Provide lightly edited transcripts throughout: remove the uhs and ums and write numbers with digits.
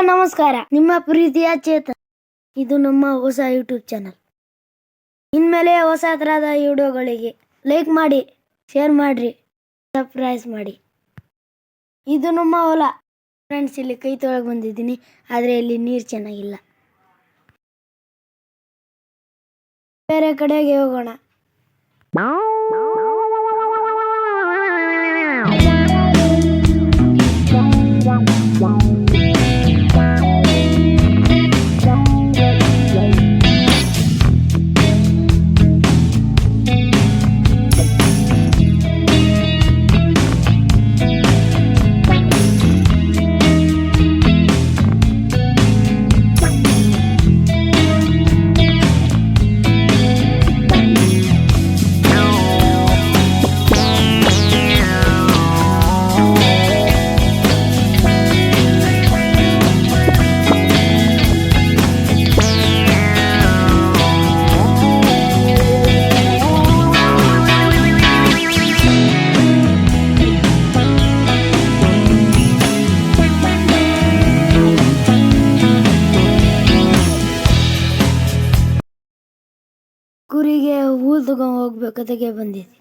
ನಮಸ್ಕಾರ, ನಿಮ್ಮ ಪ್ರೀತಿಯ ಚೇತನ್. ಇದು ನಮ್ಮ ಹೊಸ ಯೂಟ್ಯೂಬ್ ಚಾನಲ್. ಇನ್ಮೇಲೆ ಹೊಸ ತರಹದ ವಿಡಿಯೋಗಳಿಗೆ ಲೈಕ್ ಮಾಡಿ, ಶೇರ್ ಮಾಡಿರಿ, ಸಬ್ಸ್ಕ್ರೈಬ್ ಮಾಡಿ. ಇದು ನಮ್ಮ ಹೊಲ ಫ್ರೆಂಡ್ಸ್. ಇಲ್ಲಿ ಕೈ ತೊಳಗೆ ಬಂದಿದ್ದೀನಿ, ಆದರೆ ಇಲ್ಲಿ ನೀರು ಚೆನ್ನಾಗಿಲ್ಲ. ಬೇರೆ ಕಡೆಗೆ ಹೋಗೋಣ. ಕುರಿಗೆ ಹುಲ್ಲು ತಗೊಂಡು ಹೋಗ್ಬೇಕದಕ್ಕೆ ಬಂದಿದೆ.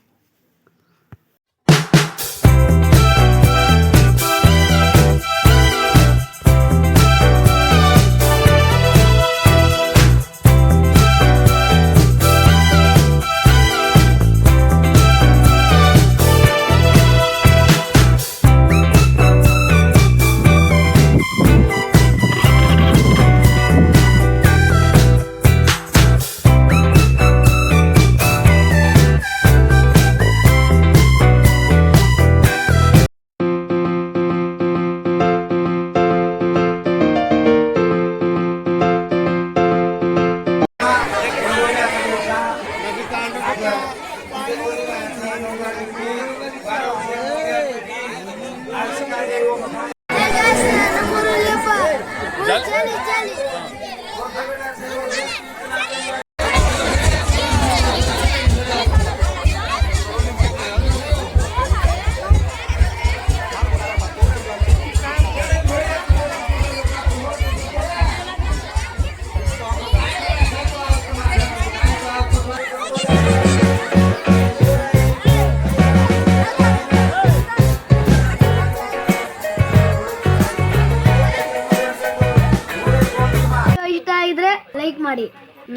ಲೈಕ್ ಮಾಡಿ,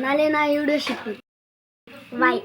ನಾಳೆ ನಾ ವಿಡಿಯೋ ಸಿಗ್ತೀನಿ. ಬಾಯ್.